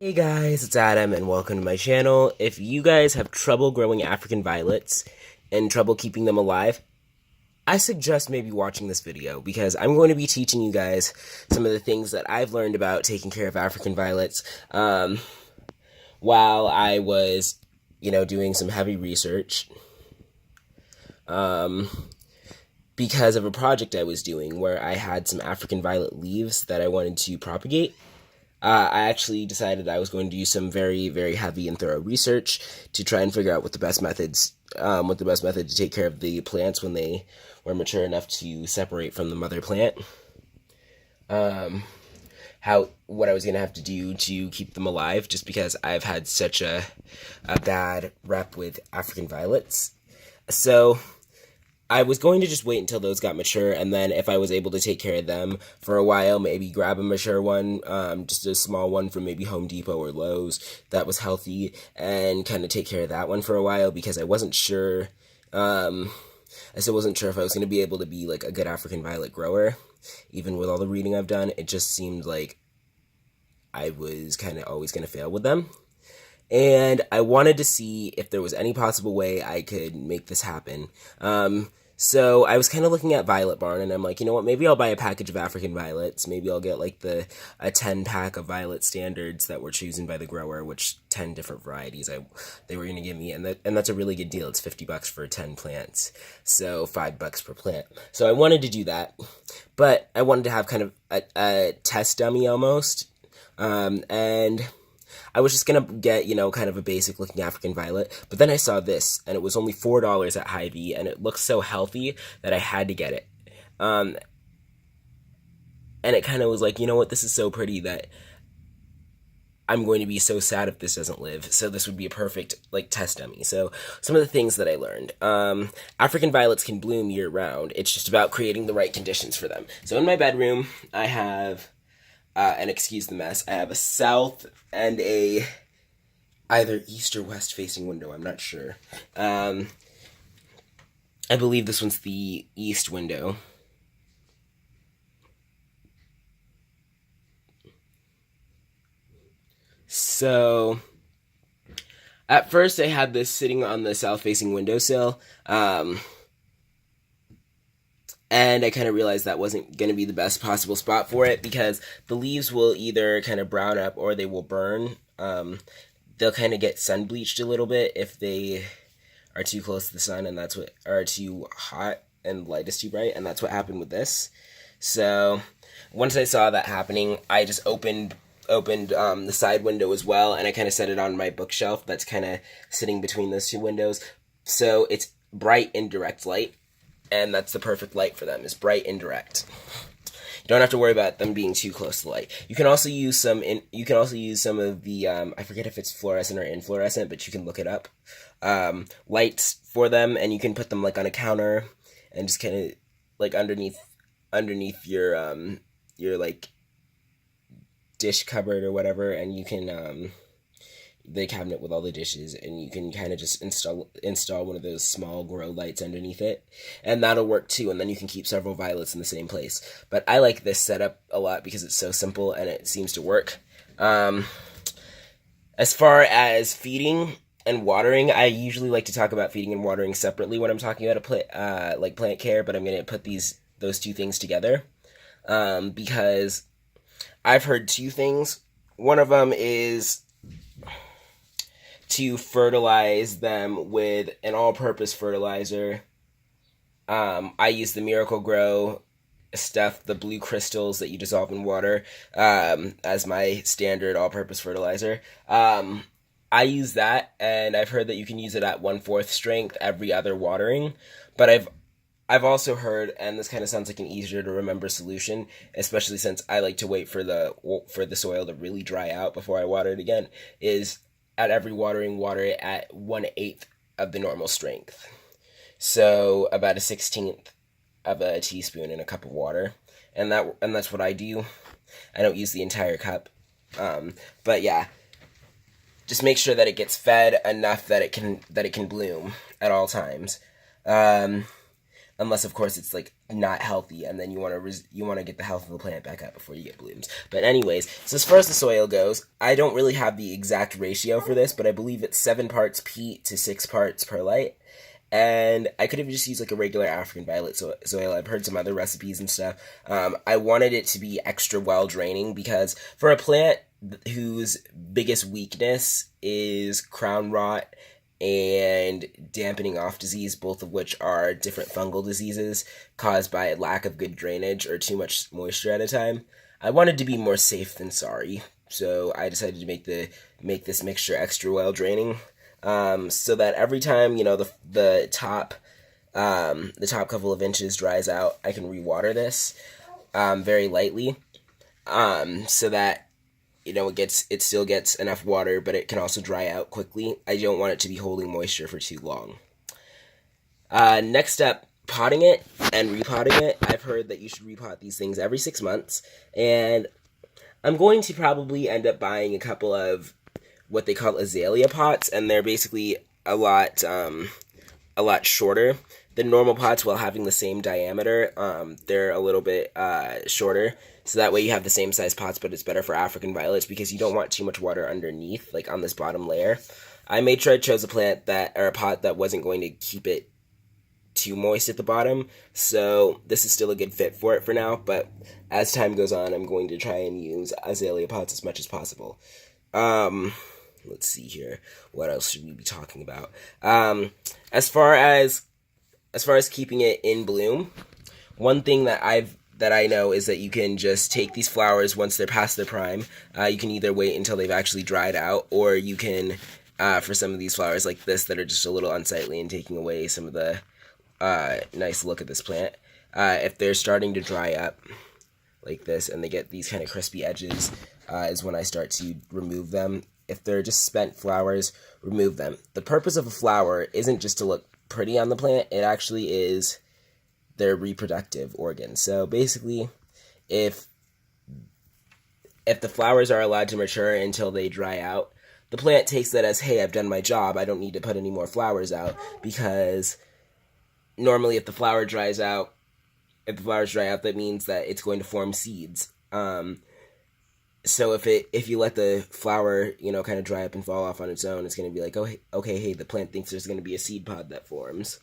Hey guys, it's Adam and welcome to my channel. If you guys have trouble growing African violets and trouble keeping them alive, I suggest maybe watching this video because I'm going to be teaching you guys some of the things that I've learned about taking care of African violets while I was, doing some heavy research because of a project I was doing where I had some African violet leaves that I wanted to propagate. I actually decided I was going to do some very, very heavy and thorough research to try and figure out what the best method to take care of the plants when they were mature enough to separate from the mother plant. What I was gonna have to do to keep them alive, just because I've had such a bad rep with African violets. So I was going to just wait until those got mature, and then if I was able to take care of them for a while, maybe grab a mature one, just a small one from maybe Home Depot or Lowe's that was healthy, and kind of take care of that one for a while, because I wasn't sure, I still wasn't sure if I was going to be able to be like a good African violet grower, even with all the reading I've done. It just seemed like I was kind of always going to fail with them. And I wanted to see if there was any possible way I could make this happen. So I was kind of looking at Violet Barn, and I'm like, you know what, maybe I'll buy a package of African violets. Maybe I'll get like a 10-pack of violet standards that were chosen by the grower, which 10 different varieties they were going to give me, and that's a really good deal. It's $50 for 10 plants, so $5 per plant. So I wanted to do that, but I wanted to have kind of a test dummy almost, and I was just gonna get, kind of a basic looking African violet, but then I saw this, and it was only $4 at Hy-Vee, and it looked so healthy that I had to get it. And it kind of was like, you know what, this is so pretty that I'm going to be so sad if this doesn't live, so this would be a perfect, test dummy. So, some of the things that I learned. African violets can bloom year-round. It's just about creating the right conditions for them. So in my bedroom, I have... and excuse the mess, I have a south and a either east or west facing window, I'm not sure. I believe this one's the east window. So, at first I had this sitting on the south facing windowsill, and I kind of realized that wasn't going to be the best possible spot for it, because the leaves will either kind of brown up or they will burn. They'll kind of get sun bleached a little bit if they are too close to the sun, and are too hot and light is too bright, and that's what happened with this. So once I saw that happening, I just opened the side window as well, and I kind of set it on my bookshelf that's kind of sitting between those two windows, so it's bright indirect light. And that's the perfect light for them, is bright indirect. You don't have to worry about them being too close to the light. You can also use some of the I forget if it's fluorescent or inflorescent, but you can look it up. Lights for them, and you can put them like on a counter and just kind of like underneath your like dish cupboard or whatever, and you can the cabinet with all the dishes, and you can kind of just install one of those small grow lights underneath it, and that'll work too, and then you can keep several violets in the same place. But I like this setup a lot because it's so simple and it seems to work. As far as feeding and watering, I usually like to talk about feeding and watering separately when I'm talking about plant care, but I'm going to put those two things together, because I've heard two things. One of them is to fertilize them with an all-purpose fertilizer. I use the Miracle-Gro stuff, the blue crystals that you dissolve in water, as my standard all-purpose fertilizer. I use that, and I've heard that you can use it at 1/4 strength every other watering. But I've also heard, and this kind of sounds like an easier to remember solution, especially since I like to wait for the soil to really dry out before I water it again, is at every watering, water it at 1/8 of the normal strength. So about a 1/16 of a teaspoon in a cup of water, and that's what I do. I don't use the entire cup, but yeah, just make sure that it gets fed enough that it can bloom at all times. unless of course it's like not healthy, and then you want to you want to get the health of the plant back up before you get blooms. But anyways, so as far as the soil goes, I don't really have the exact ratio for this, but I believe it's 7 parts peat to 6 parts perlite. And I could have just used like a regular African violet soil. I've heard some other recipes and stuff. I wanted it to be extra well draining because for a plant whose biggest weakness is crown rot and dampening off disease, both of which are different fungal diseases caused by lack of good drainage or too much moisture at a time, I wanted to be more safe than sorry. So I decided to make this mixture extra well draining, so that every time the top couple of inches dries out, I can rewater this very lightly, so that it still gets enough water, but it can also dry out quickly. I don't want it to be holding moisture for too long. Next up, potting it and repotting it. I've heard that you should repot these things every 6 months, and I'm going to probably end up buying a couple of what they call azalea pots, and they're basically a lot shorter than normal pots while having the same diameter. They're a little bit shorter, so that way you have the same size pots, but it's better for African violets because you don't want too much water underneath, like on this bottom layer. I made sure I chose a pot that wasn't going to keep it too moist at the bottom, so this is still a good fit for it for now, but as time goes on, I'm going to try and use azalea pots as much as possible. Let's see here. What else should we be talking about? As far as keeping it in bloom, one thing that I know is that you can just take these flowers once they're past their prime. You can either wait until they've actually dried out, or you can, for some of these flowers like this that are just a little unsightly and taking away some of the nice look of this plant, if they're starting to dry up like this and they get these kind of crispy edges, is when I start to remove them. If they're just spent flowers, remove them. The purpose of a flower isn't just to look pretty on the plant, it actually is their reproductive organ. So basically, if the flowers are allowed to mature until they dry out, the plant takes that as, hey, I've done my job, I don't need to put any more flowers out, because normally if the flowers dry out, that means that it's going to form seeds. So if you let the flower, kind of dry up and fall off on its own, it's going to be like, oh, okay, hey, the plant thinks there's going to be a seed pod that forms.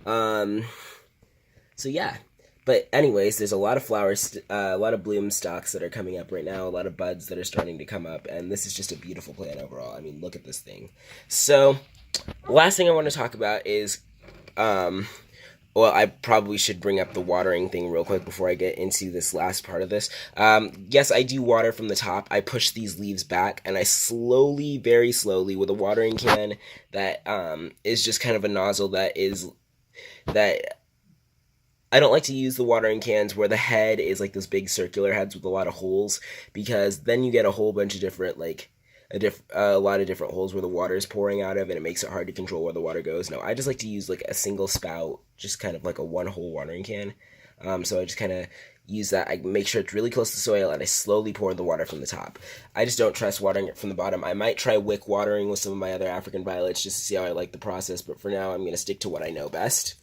So yeah. But anyways, there's a lot of flowers, a lot of bloom stalks that are coming up right now, a lot of buds that are starting to come up, and this is just a beautiful plant overall. I mean, look at this thing. So, last thing I want to talk about is, well, I probably should bring up the watering thing real quick before I get into this last part of this. Yes, I do water from the top. I push these leaves back, and I slowly, very slowly, with a watering can that is just kind of a nozzle that I don't like to use the watering cans where the head is like those big circular heads with a lot of holes, because then you get a whole bunch of different, a lot of different holes where the water is pouring out of, and it makes it hard to control where the water goes. No, I just like to use like a single spout, just kind of like a one-hole watering can. So I just kind of use that. I make sure it's really close to the soil, and I slowly pour the water from the top. I just don't trust watering it from the bottom. I might try wick watering with some of my other African violets just to see how I like the process, but for now I'm going to stick to what I know best.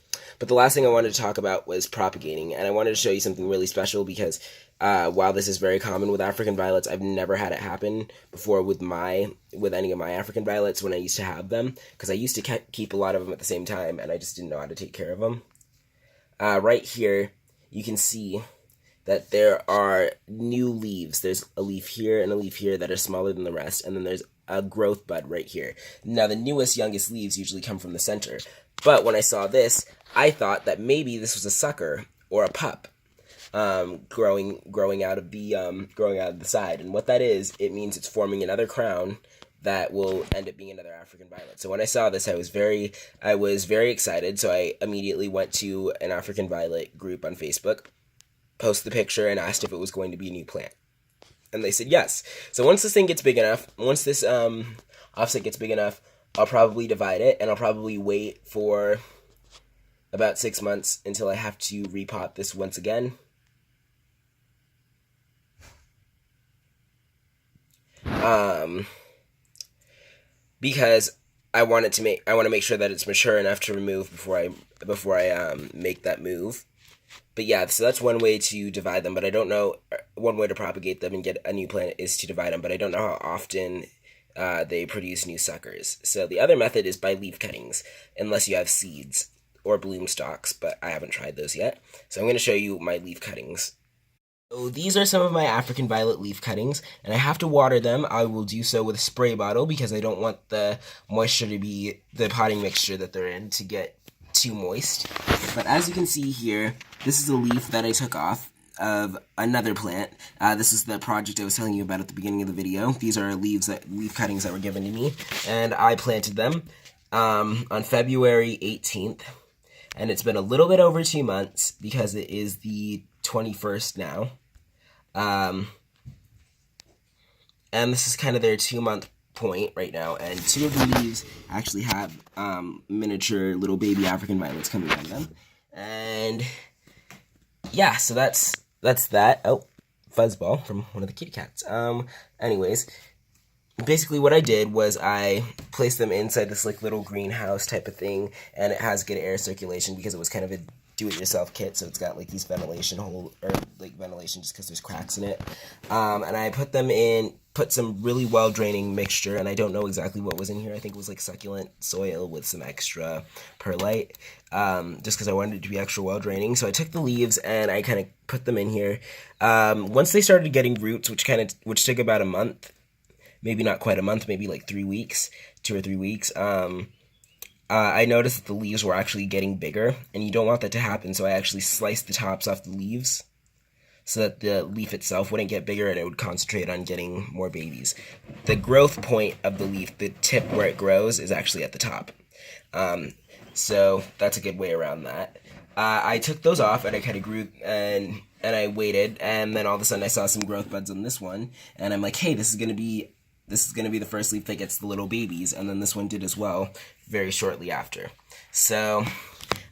But the last thing I wanted to talk about was propagating, and I wanted to show you something really special because while this is very common with African violets, I've never had it happen before with any of my African violets when I used to have them, because I used to keep a lot of them at the same time, and I just didn't know how to take care of them. Right here, you can see that there are new leaves. There's a leaf here and a leaf here that are smaller than the rest, and then there's a growth bud right here. Now, the newest, youngest leaves usually come from the center, but when I saw this, I thought that maybe this was a sucker or a pup growing out of the side. And what that is, it means it's forming another crown that will end up being another African violet. So when I saw this, I was very excited. So I immediately went to an African violet group on Facebook, posted the picture, and asked if it was going to be a new plant. And they said yes. So once this offset gets big enough, I'll probably divide it, and I'll probably wait for about 6 months until I have to repot this once again. Because I want to make sure that it's mature enough to remove before I make that move. But yeah, so that's one way to divide them. But I don't know, one way to propagate them and get a new plant is to divide them. But I don't know how often they produce new suckers. So the other method is by leaf cuttings, unless you have seeds or bloom stalks. But I haven't tried those yet. So I'm going to show you my leaf cuttings. So these are some of my African violet leaf cuttings, and I have to water them. I will do so with a spray bottle because I don't want the moisture to be, the potting mixture that they're in, to get too moist. But as you can see here, this is a leaf that I took off of another plant. This is the project I was telling you about at the beginning of the video. These are leaf cuttings that were given to me, and I planted them on February 18th. And it's been a little bit over 2 months because it is the 21st now. And this is kind of their 2-month point right now, and 2 of the leaves actually have miniature little baby African violets coming out of them. And yeah, so that's that. Oh, fuzzball from one of the kitty cats. Anyways, basically what I did was I placed them inside this like little greenhouse type of thing, and it has good air circulation because it was kind of a do-it-yourself kit, so it's got like these ventilation just because there's cracks in it. And I put some really well-draining mixture, and I don't know exactly what was in here. I think it was like succulent soil with some extra perlite, just because I wanted it to be extra well-draining. So I took the leaves and I kind of put them in here. Once they started getting roots, which took about a month, maybe not quite a month, maybe like 3 weeks, 2 or 3 weeks, I noticed that the leaves were actually getting bigger, and you don't want that to happen, so I actually sliced the tops off the leaves so that the leaf itself wouldn't get bigger and it would concentrate on getting more babies. The growth point of the leaf, the tip where it grows, is actually at the top. So that's a good way around that. I took those off and I kind of grew and I waited, and then all of a sudden I saw some growth buds on this one, and I'm like, hey, this is gonna be the first leaf that gets the little babies, and then this one did as well very shortly after. So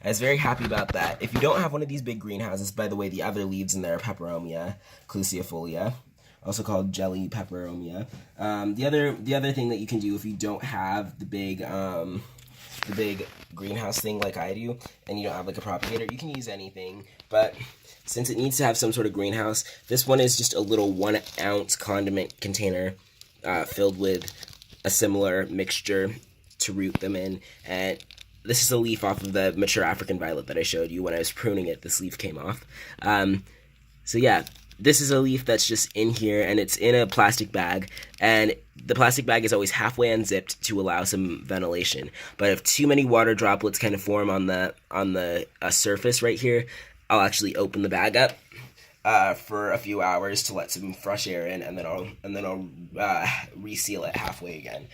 I was very happy about that. If you don't have one of these big greenhouses, by the way, the other leaves in there are Peperomia clucifolia, also called jelly peperomia. The other thing that you can do if you don't have the big greenhouse thing like I do, and you don't have like a propagator, you can use anything, but since it needs to have some sort of greenhouse, this one is just a little 1-ounce condiment container filled with a similar mixture to root them in. And this is a leaf off of the mature African violet that I showed you. When I was pruning it, this leaf came off. So yeah, this is a leaf that's just in here, and it's in a plastic bag, and the plastic bag is always halfway unzipped to allow some ventilation. But if too many water droplets kind of form on the surface right here, I'll actually open the bag up for a few hours to let some fresh air in, and then I'll reseal it halfway again.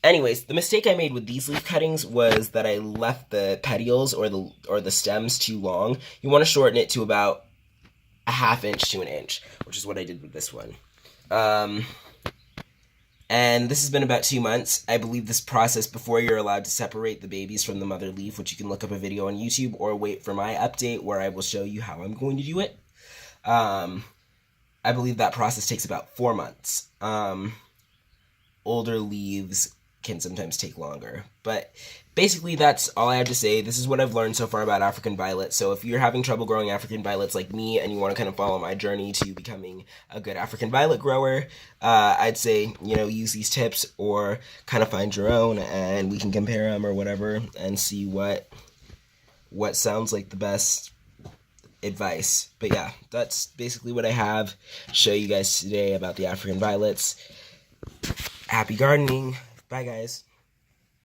Anyways, the mistake I made with these leaf cuttings was that I left the petioles or the stems too long. You want to shorten it to about a 1/2 inch to 1 inch, which is what I did with this one. And this has been about 2 months. I believe this process before you're allowed to separate the babies from the mother leaf, which you can look up a video on YouTube or wait for my update where I will show you how I'm going to do it. I believe that process takes about 4 months. Older leaves can sometimes take longer, but basically that's all I have to say. This is what I've learned so far about African violet. So if you're having trouble growing African violets like me and you want to kind of follow my journey to becoming a good African violet grower, I'd say, use these tips or kind of find your own, and we can compare them or whatever and see what sounds like the best advice. But yeah, that's basically what I have to show you guys today about the African violets. Happy gardening. Bye, guys.